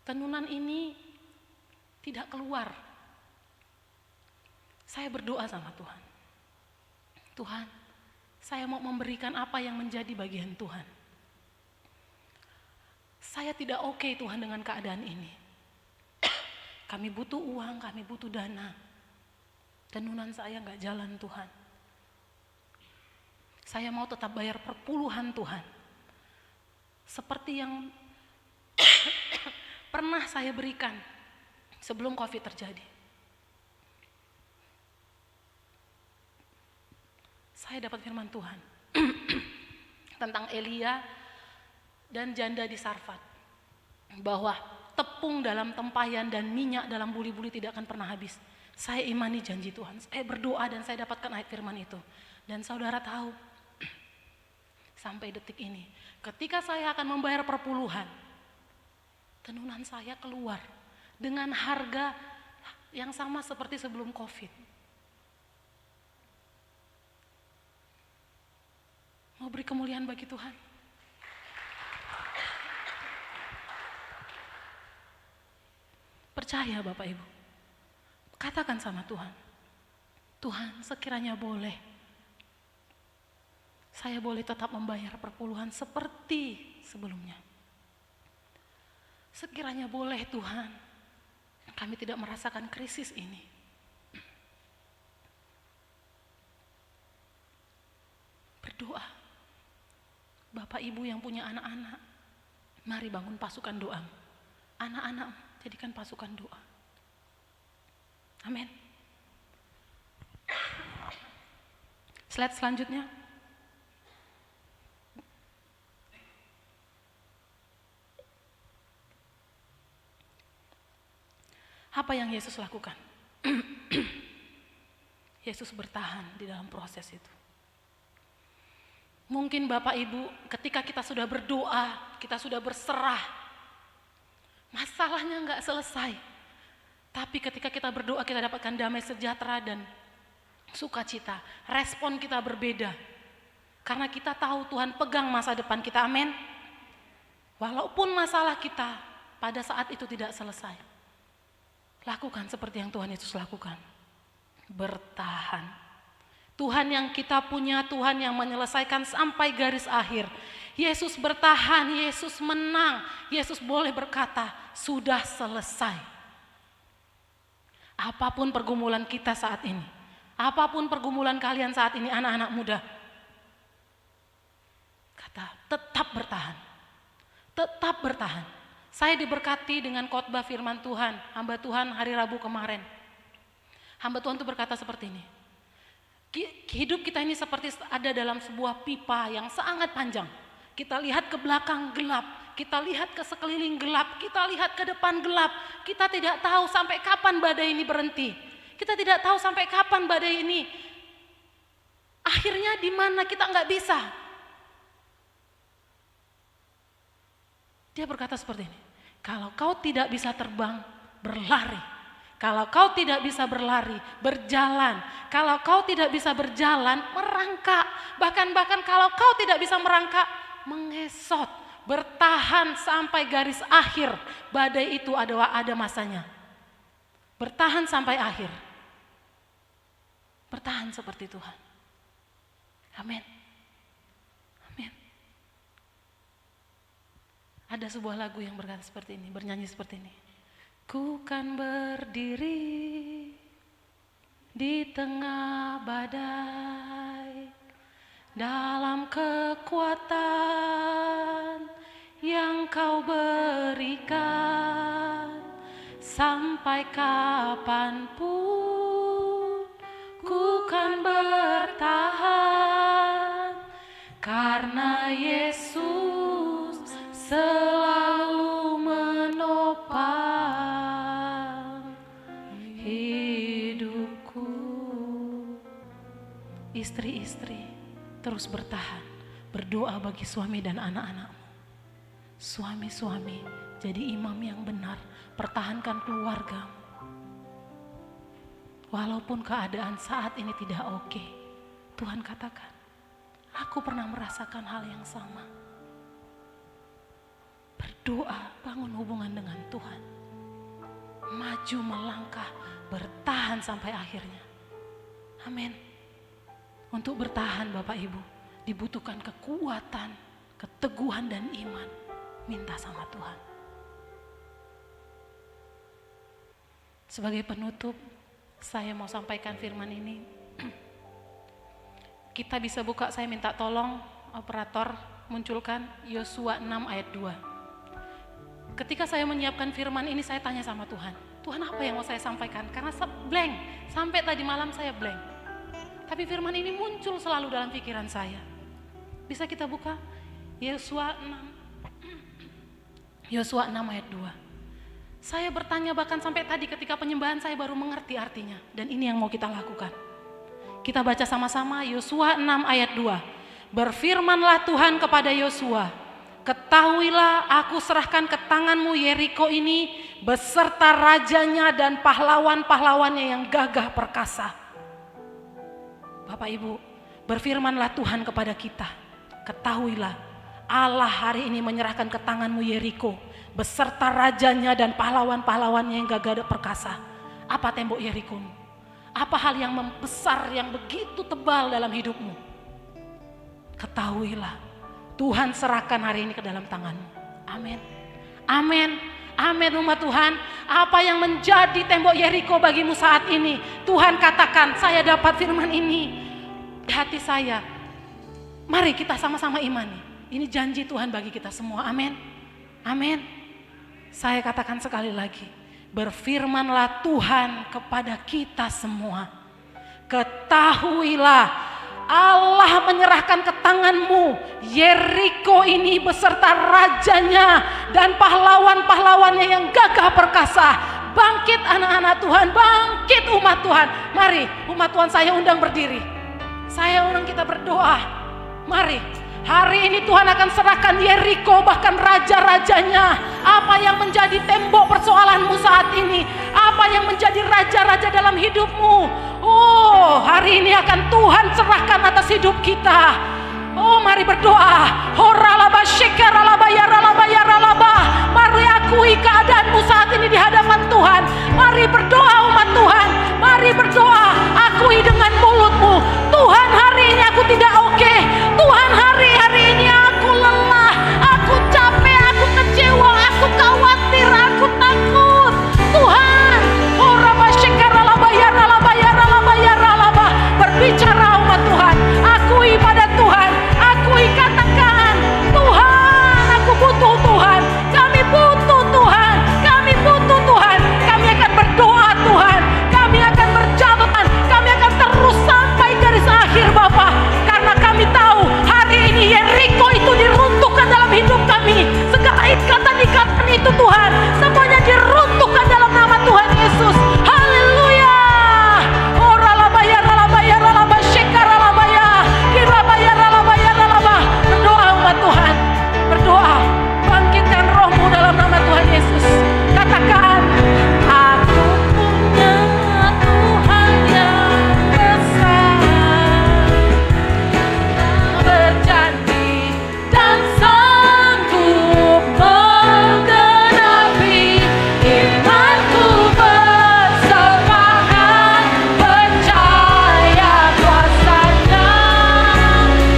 Tenunan ini tidak keluar. Saya berdoa sama Tuhan. Tuhan, saya mau memberikan apa yang menjadi bagian Tuhan. Saya tidak oke Tuhan dengan keadaan ini. Kami butuh uang, kami butuh dana. Tenunan saya nggak jalan Tuhan. Saya mau tetap bayar perpuluhan Tuhan. Seperti yang pernah saya berikan sebelum COVID terjadi. Saya dapat firman Tuhan tentang Elia dan janda di Sarfat, bahwa tepung dalam tempayan dan minyak dalam buli-buli tidak akan pernah habis. Saya imani janji Tuhan. Saya berdoa dan saya dapatkan ayat firman itu. Dan saudara tahu, sampai detik ini, ketika saya akan membayar perpuluhan, tenunan saya keluar dengan harga yang sama seperti sebelum COVID. Mau beri kemuliaan bagi Tuhan. Percaya Bapak Ibu. Katakan sama Tuhan, Tuhan, sekiranya boleh, saya boleh tetap membayar perpuluhan seperti sebelumnya. Sekiranya boleh Tuhan, kami tidak merasakan krisis ini. Berdoa. Bapak Ibu yang punya anak-anak, mari bangun pasukan doa. Anak-anak, jadikan pasukan doa. Amin. Slide selanjutnya. Apa yang Yesus lakukan? Yesus bertahan di dalam proses itu. Mungkin Bapak Ibu, ketika kita sudah berdoa, kita sudah berserah, masalahnya nggak selesai. Tapi ketika kita berdoa, kita dapatkan damai sejahtera dan sukacita. Respon kita berbeda. Karena kita tahu Tuhan pegang masa depan kita, amin. Walaupun masalah kita pada saat itu tidak selesai, lakukan seperti yang Tuhan Yesus lakukan. Bertahan. Tuhan yang kita punya, Tuhan yang menyelesaikan sampai garis akhir. Yesus bertahan, Yesus menang. Yesus boleh berkata, sudah selesai. Apapun pergumulan kita saat ini, apapun pergumulan kalian saat ini, anak-anak muda, kata tetap bertahan. Tetap bertahan. Saya diberkati dengan khotbah firman Tuhan, hamba Tuhan hari Rabu kemarin. Hamba Tuhan itu berkata seperti ini. Hidup kita ini seperti ada dalam sebuah pipa yang sangat panjang. Kita lihat ke belakang gelap, kita lihat ke sekeliling gelap, kita lihat ke depan gelap. Kita tidak tahu sampai kapan badai ini berhenti. Kita tidak tahu sampai kapan badai ini akhirnya di mana, kita nggak bisa. Dia berkata seperti ini, kalau kau tidak bisa terbang, berlari. Kalau kau tidak bisa berlari, berjalan. Kalau kau tidak bisa berjalan, merangkak. Bahkan kalau kau tidak bisa merangkak, mengesot. Bertahan sampai garis akhir. Badai itu ada masanya. Bertahan sampai akhir. Bertahan seperti Tuhan. Amin. Amin. Ada sebuah lagu yang berkata seperti ini, bernyanyi seperti ini. Ku kan berdiri di tengah badai, dalam kekuatan yang kau berikan, sampai kapanpun ku kan bertahan, karena Yesus selalu menopang hidupku. Istri-istri, terus bertahan, berdoa bagi suami dan anak-anakmu. Suami-suami, jadi imam yang benar, pertahankan keluargamu. Walaupun keadaan saat ini tidak oke, Tuhan katakan, aku pernah merasakan hal yang sama. Berdoa, bangun hubungan dengan Tuhan. Maju melangkah, bertahan sampai akhirnya. Amin. Untuk bertahan Bapak Ibu, dibutuhkan kekuatan, keteguhan dan iman. Minta sama Tuhan. Sebagai penutup, saya mau sampaikan firman ini. Kita bisa buka, saya minta tolong operator munculkan Yosua 6 ayat 2. Ketika saya menyiapkan firman ini, saya tanya sama Tuhan. Tuhan, apa yang mau saya sampaikan? Karena blank, sampai tadi malam saya blank. Tapi firman ini muncul selalu dalam pikiran saya. Bisa kita buka Yosua 6 ayat 2. Saya bertanya bahkan sampai tadi ketika penyembahan saya baru mengerti artinya. Dan ini yang mau kita lakukan. Kita baca sama-sama Yosua 6 ayat 2. Berfirmanlah Tuhan kepada Yosua, ketahuilah aku serahkan ke tanganmu Yeriko ini beserta rajanya dan pahlawan-pahlawannya yang gagah perkasa. Bapak Ibu, berfirmanlah Tuhan kepada kita, ketahuilah Allah hari ini menyerahkan ke tanganmu Yeriko beserta rajanya dan pahlawan-pahlawannya yang gagah perkasa. Apa tembok Yeriko? Apa hal yang membesar yang begitu tebal dalam hidupmu? Ketahuilah Tuhan serahkan hari ini ke dalam tanganmu. Amin. Amin. Amin umat Tuhan. Apa yang menjadi tembok Yeriko bagimu saat ini? Tuhan katakan, saya dapat firman ini di hati saya. Mari kita sama-sama imani. Ini janji Tuhan bagi kita semua. Amin. Amin. Saya katakan sekali lagi. Berfirmanlah Tuhan kepada kita semua. Ketahuilah Allah menyerahkan ke tanganmu Yeriko ini beserta rajanya dan pahlawan-pahlawannya yang gagah perkasa. Bangkit anak-anak Tuhan, bangkit umat Tuhan. Mari umat Tuhan, saya undang berdiri. Saya undang kita berdoa. Mari. Hari ini Tuhan akan serahkan Yeriko bahkan raja-rajanya. Apa yang menjadi tembok persoalanmu saat ini? Apa siapa yang menjadi raja-raja dalam hidupmu. Oh, hari ini akan Tuhan serahkan atas hidup kita. Oh, mari berdoa. Horalaba syikaralaba yaralaba yaralaba. Mari akui keadaanmu saat ini di hadapan Tuhan. Mari berdoa umat Tuhan. Mari berdoa. Akui dengan mulutmu. Tuhan, hari ini aku tidak oke. Tuhan, hari ini aku lelah. Aku capek, aku kecewa, aku khawatir, aku takut. Tuhan, horaba syikaralaba yaralaba yaralaba yaralaba. Berbicara umat Tuhan. Akui pada Tuhan. Akui, katakan, Tuhan, aku butuh Tuhan. Kami butuh Tuhan. Kami butuh Tuhan. Kami akan berdoa Tuhan. Kami akan berjalan. Kami akan terus sampai garis akhir Bapa. Karena kami tahu hari ini Yeriko itu diruntuhkan dalam hidup kami. Segala ikatan-ikatan itu Tuhan, semuanya diruntuhkan dalam nama Tuhan Yesus. Haleluya. Oralabaya ralabaya ralaba syikaralabaya kirabaya ralabaya ralaba. Berdoa umat Tuhan. Berdoa. Bangkitkan rohmu dalam nama Tuhan Yesus. Katakan, aku punya Tuhan yang besar, berjanji dan sanggup menggenapi. Imanku bersemangat, percaya kuasanya.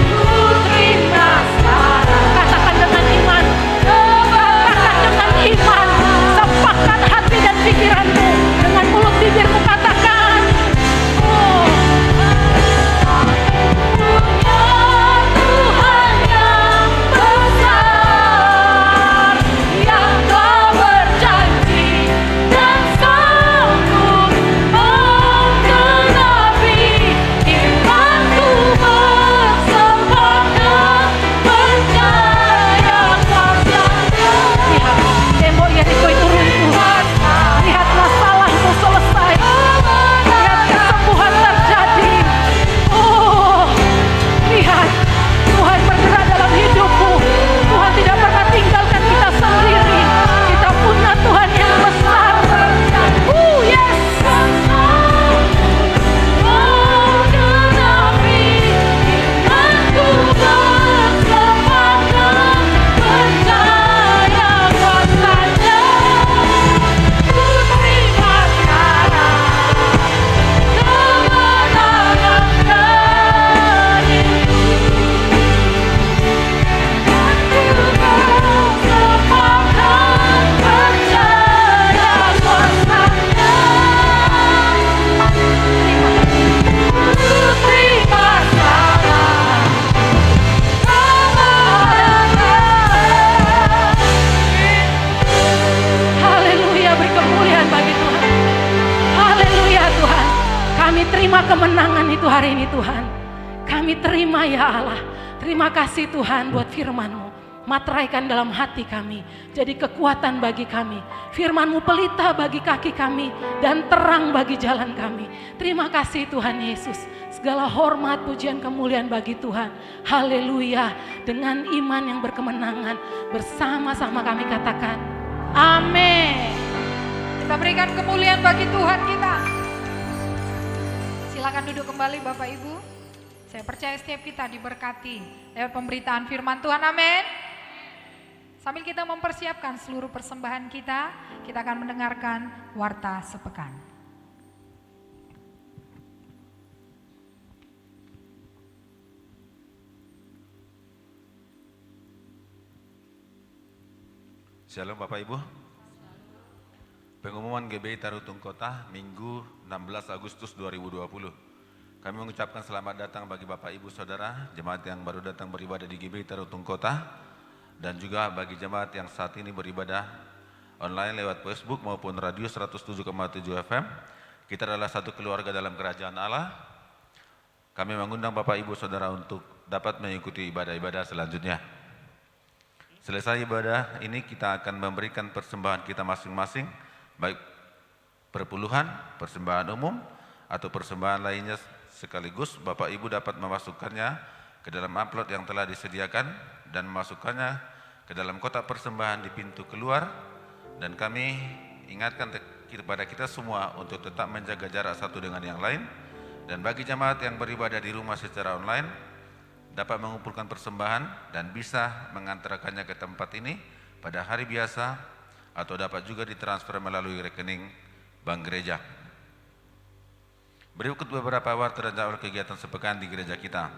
Ku terima sekarang. Katakan dengan iman. Katakan dengan iman. Sempatkan hati dan pikiranmu. Dengan mulut bibirmu katakan, oh, punya Tuhan yang besar, yang kau berjanji dan sanggup menggenapi. Imanku bersemangat, percaya kuasanya. Lihat, tembok Yeriko itu runtuh. Lihat, masalahmu selesai. Lihat, kesembuhan terjadi. Oh, lihat, Tuhan bergerak dalam hidupmu. Tuhan tidak pernah tinggalkan kita sendiri. Kita punya Tuhan yang besar. Yes. Menggenapi. Imanku bersemangat, percaya kuasanya. Ku terima sekarang kemenangan darimu. Aku bersemangat, percaya kuasanya. Ku terima sekarang kemenangan. Haleluya, beri kemuliaan bagi Tuhan. Haleluya Tuhan. Kami terima kemenangan itu hari ini Tuhan. Kami terima ya Allah. Terima kasih Tuhan buat firman-Mu. Materaikan dalam hati kami. Jadi kekuatan bagi kami. Firman-Mu pelita bagi kaki kami. Dan terang bagi jalan kami. Terima kasih Tuhan Yesus. Segala hormat, pujian, kemuliaan bagi Tuhan. Haleluya. Dengan iman yang berkemenangan. Bersama-sama kami katakan, amin. Kita berikan kemuliaan bagi Tuhan kita. Silakan duduk kembali Bapak Ibu. Saya percaya setiap kita diberkati lewat pemberitaan firman Tuhan, amin. Sambil kita mempersiapkan seluruh persembahan kita akan mendengarkan warta sepekan. Shalom Bapak Ibu. Pengumuman GBI Tarutung Kota Minggu 16 Agustus 2020. Kami mengucapkan selamat datang bagi Bapak Ibu Saudara, jemaat yang baru datang beribadah di GBI Tarutung Kota, dan juga bagi jemaat yang saat ini beribadah online lewat Facebook maupun radio 107,7 FM. Kita adalah satu keluarga dalam kerajaan Allah. Kami mengundang Bapak Ibu Saudara untuk dapat mengikuti ibadah-ibadah selanjutnya. Selesai ibadah ini kita akan memberikan persembahan kita masing-masing, baik perpuluhan, persembahan umum, atau persembahan lainnya sekaligus. Bapak Ibu dapat memasukkannya ke dalam amplop yang telah disediakan dan memasukkannya ke dalam kotak persembahan di pintu keluar. Dan kami ingatkan kepada kita semua untuk tetap menjaga jarak satu dengan yang lain, dan bagi jemaat yang beribadah di rumah secara online dapat mengumpulkan persembahan dan bisa mengantarkannya ke tempat ini pada hari biasa atau dapat juga ditransfer melalui rekening bank gereja. Berikut beberapa warta dan jadwal kegiatan sepekan di gereja kita.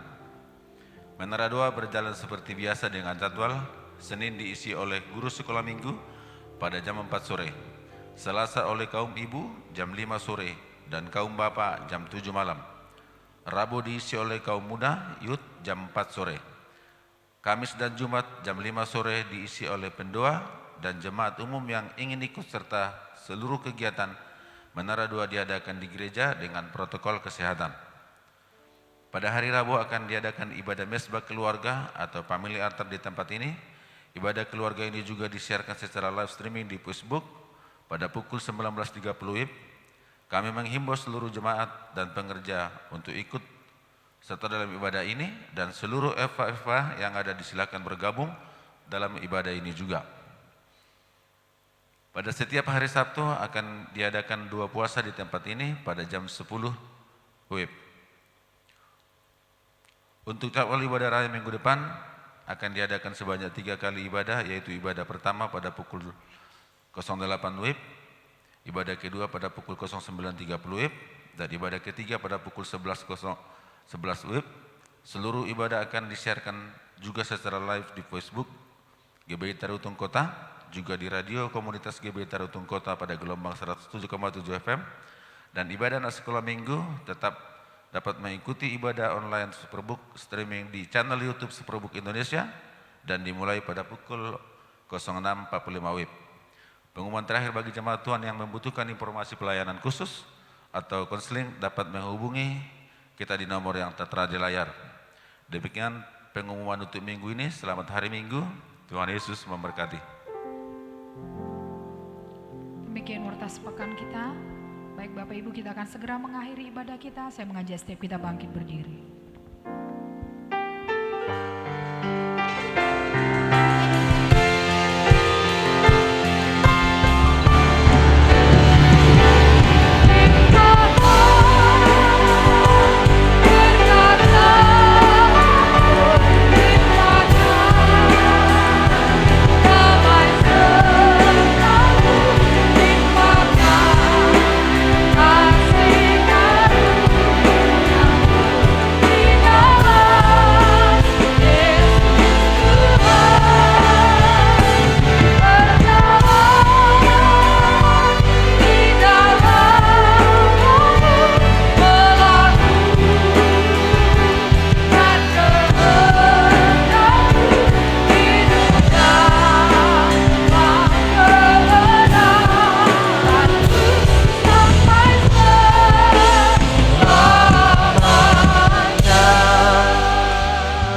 Menara 2 berjalan seperti biasa dengan jadwal Senin diisi oleh guru sekolah minggu pada jam 4 sore, Selasa oleh kaum ibu jam 5 sore dan kaum bapak jam 7 malam. Rabu diisi oleh kaum muda youth jam 4 sore. Kamis dan Jumat jam 5 sore diisi oleh pendoa dan jemaat umum yang ingin ikut serta seluruh kegiatan Menara 2 diadakan di gereja dengan protokol kesehatan. Pada hari Rabu akan diadakan ibadah mesbah keluarga atau family altar di tempat ini. Ibadah keluarga ini juga disiarkan secara live streaming di Facebook pada pukul 19.30 WIB. Kami menghimbau seluruh jemaat dan pengerja untuk ikut serta dalam ibadah ini, dan seluruh eva yang ada disilakan bergabung dalam ibadah ini juga. Pada setiap hari Sabtu akan diadakan 2 puasa di tempat ini pada jam 10 WIB. Untuk jadwal ibadah raya minggu depan akan diadakan sebanyak 3 kali ibadah, yaitu ibadah pertama pada pukul 08 WIB, ibadah kedua pada pukul 09.30 WIB, dan ibadah ketiga pada pukul 11 WIB. Seluruh ibadah akan disiarkan juga secara live di Facebook GBI Tarutung Kota, juga di radio komunitas GBI Tarutung Kota pada gelombang 107,7 FM, dan ibadah anak sekolah minggu tetap dapat mengikuti ibadah online Superbook streaming di channel YouTube Superbook Indonesia dan dimulai pada pukul 06.45 WIB. Pengumuman terakhir bagi jemaat Tuhan yang membutuhkan informasi pelayanan khusus atau konseling dapat menghubungi kita di nomor yang tertera di layar. Demikian pengumuman untuk minggu ini. Selamat hari Minggu. Tuhan Yesus memberkati. Demikian warta sepekan kita. Baik Bapak Ibu, kita akan segera mengakhiri ibadah kita. Saya mengajak setiap kita bangkit berdiri.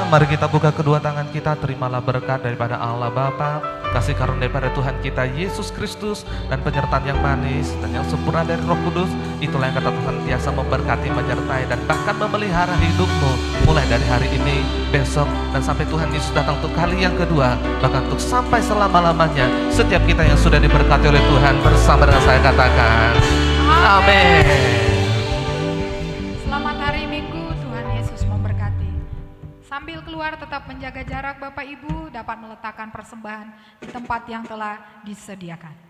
Mari kita buka kedua tangan kita, terimalah berkat daripada Allah Bapa, kasih karunia daripada Tuhan kita Yesus Kristus, dan penyertaan yang manis dan yang sempurna dari Roh Kudus. Itulah yang kata Tuhan biasa memberkati, menyertai, dan bahkan memelihara hidupmu mulai dari hari ini, besok, dan sampai Tuhan Yesus datang untuk kali yang kedua, bahkan untuk sampai selama-lamanya. Setiap kita yang sudah diberkati oleh Tuhan bersama dengan saya katakan amin. Selamat hari Minggu, Tuhan Yesus memberkati. Sambil keluar tetap menjaga jarak, Bapak Ibu dapat meletakkan persembahan di tempat yang telah disediakan.